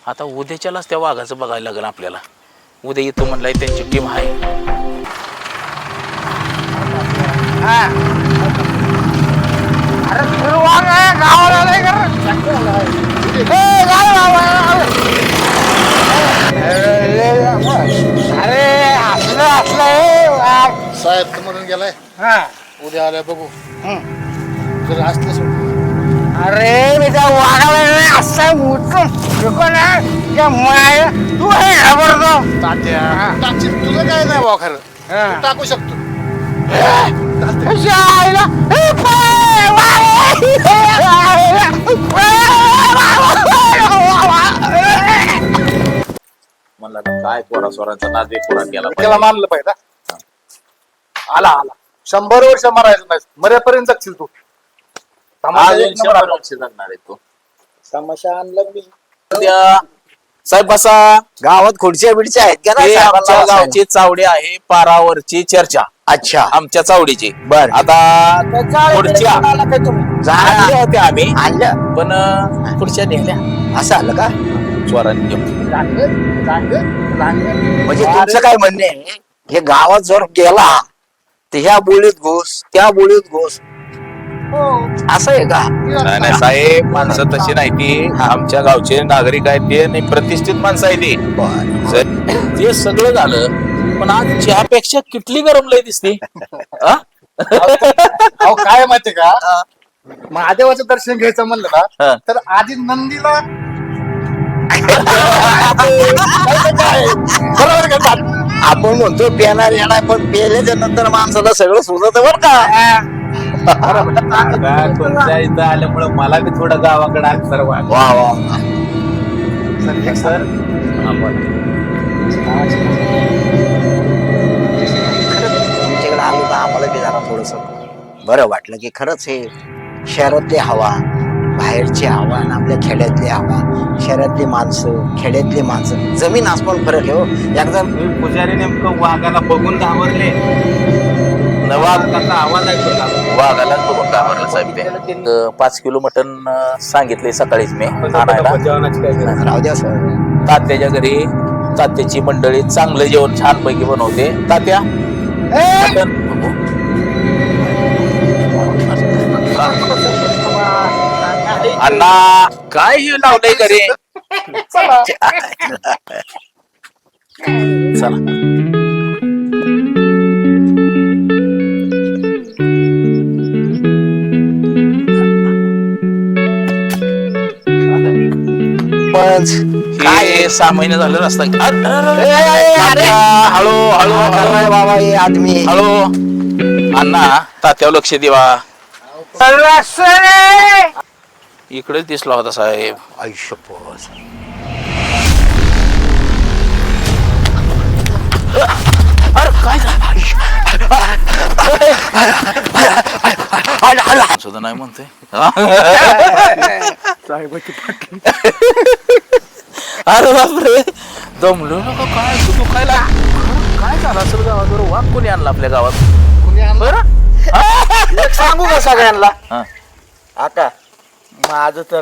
आता उद्याच्यालाच त्या वाघाचं बघायला लागेल आपल्याला. उद्या येतो म्हणलाय, त्यांची टीम आहे. अरे वाघ आहे गावाला नाही अरे असलं असलं वाघ साहेब तर म्हणून गेलाय. उद्या आल्या बघू जर असलं. अरे मी त्या वाघाला असं मोठं माय तू हे घाबरतो टाकशील तुझं काय नाही भाऊ खरं. तू टाकू शकतो. म्हणला काय पोरा स्वरांचा नादे पुरा केला त्याला मानलं पाहिजे. आला आला 100 वर्ष मरायचं नाही. मरेपर्यंत जगशील तू. समस्या आणलं मी साहेब बसा. गावात खुर्च्या बिडच्या आहेत का हे नाही आमच्या गावची चावडी आहे, पारावरची चर्चा. अच्छा आमच्या चावडीची. बर आता खुर्च्या झालं होत्या आम्ही, आणलं पण खुर्च्या नेल्या असं आलं का चोरांनी. म्हणजे तुमचं काय म्हणणे आहे हे गावात जर गेला तर ह्या बोलीत घोस त्या बोलीत घोस असं आहे का नाही नाही साहेब, माणसं तशी नाही ती. आमच्या गावचे नागरिक आहेत ते, नाही प्रतिष्ठित माणसं आहे ती. ते सगळं झालं, पण आज चहापेक्षा किटली गरम लय दिसते. अहो काय माहितीये का, महादेवाचं दर्शन घ्यायचं म्हणलं ना तर आधी नंदीला बरोबर का? आपण म्हणतो पेणार येणार पण पेल्याच्या नंतर माणसाला सगळं सुचत बर का तुमच्या इथं आल्यामुळे मला बी थोडं गावाकडे आज सर्व वा वा सर. तुमच्याकडे आलो तर आम्हाला बी जरा थोडस बरं वाटलं की खरंच हे शहरातली हवा, बाहेरची हवा आणि आपल्या खेड्यातली हवा, शहरातली माणसं, खेड्यातली माणसं, जमीन आसमान फरक आहे हो. एकदा पुजारी नेमकं वाघाला बघून घाबरले. वाघाचा आवाज ऐकून वाघालाच बघून घाबरलं साहेब. ते 5 किलो मटण सांगितले सकाळीच मी आणायला. राहू द्या सर. तात्याच्या घरी तात्याची मंडळी चांगलं जेवण छानपैकी बनवते. तात्या मटण अण्णा काय हे लावलंय घरी. चला काय 6 महिने झालं रस्ता. हळू हळू बाबा हे आदमी हळू. अण्णा तात्यावर लक्ष देवा. इकडेच दिसला होता साहेब. आयुष्य अरे काय सुद्धा नाही म्हणते. अरे बापरे दमलो नका काय तू खायला. काय झालं असेल गावात? वाघ कोणी आणला आपल्या गावात? बरं सांगू का सगळ्यांना हा. आता माझं तर